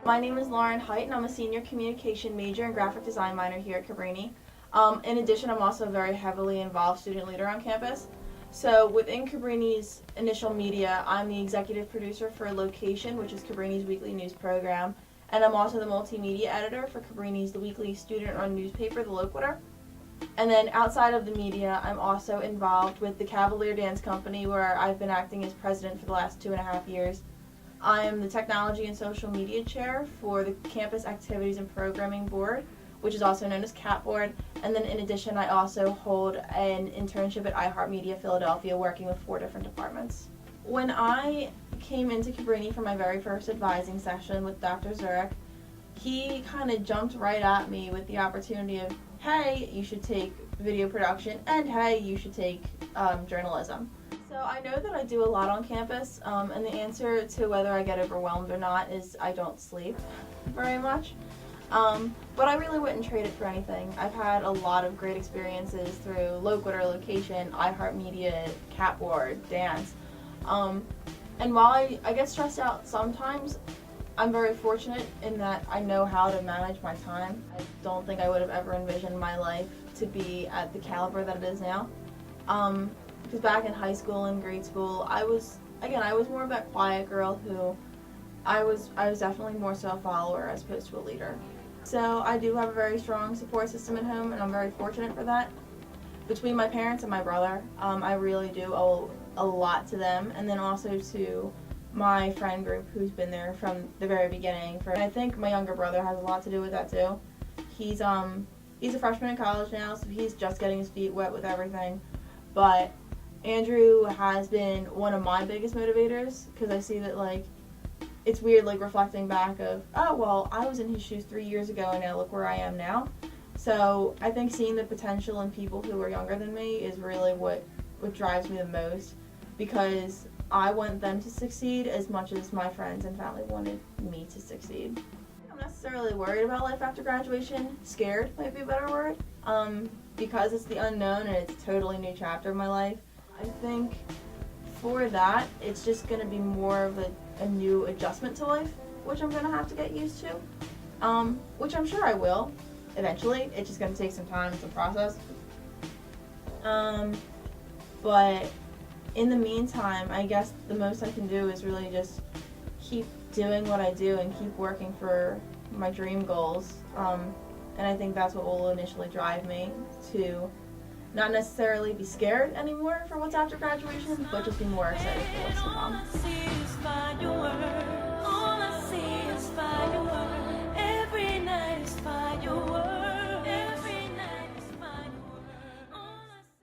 My name is Lauren Height, and I'm a senior communication major and graphic design minor here at Cabrini. In addition, I'm also a very heavily involved student leader on campus. So within Cabrini's initial media, I'm the executive producer for Location, which is Cabrini's weekly news program, and I'm also the multimedia editor for Cabrini's the weekly student-run newspaper, The Loquitur. And then outside of the media, I'm also involved with the Cavalier Dance Company, where I've been acting as president for the last 2.5 years. I am the Technology and Social Media Chair for the Campus Activities and Programming Board, which is also known as CAP Board. And then in addition, I also hold an internship at iHeartMedia Philadelphia, working with 4 different departments. When I came into Cabrini for my very first advising session with Dr. Zurich, he kind of jumped right at me with the opportunity of, hey, you should take video production, and hey, you should take journalism. So I know that I do a lot on campus, and the answer to whether I get overwhelmed or not is I don't sleep very much. But I really wouldn't trade it for anything. I've had a lot of great experiences through Loquitur, Location, iHeartMedia, CAP Board, dance. And while I get stressed out sometimes, I'm very fortunate in that I know how to manage my time. I don't think I would have ever envisioned my life to be at the caliber that it is now. Because back in high school and grade school, I was more of that quiet girl who I was definitely more so a follower as opposed to a leader. So I do have a very strong support system at home, and I'm very fortunate for that. Between my parents and my brother, I really do owe a lot to them, and then also to my friend group who's been there from the very beginning. And I think my younger brother has a lot to do with that too. He's a freshman in college now, so he's just getting his feet wet with everything. But Andrew has been one of my biggest motivators, because I see that, like, it's weird, like, reflecting back of, oh, well, I was in his shoes 3 years ago, and now look where I am now. So I think seeing the potential in people who are younger than me is really what drives me the most, because I want them to succeed as much as my friends and family wanted me to succeed. I'm not necessarily worried about life after graduation. Scared might be a better word, because it's the unknown and it's a totally new chapter of my life. I think for that, it's just going to be more of a new adjustment to life, which I'm going to have to get used to, which I'm sure I will eventually. It's just going to take some time, some process. But in the meantime, I guess the most I can do is really just keep doing what I do and keep working for my dream goals. And I think that's what will initially drive me to not necessarily be scared anymore for what's after graduation, but just be more excited for what's to come.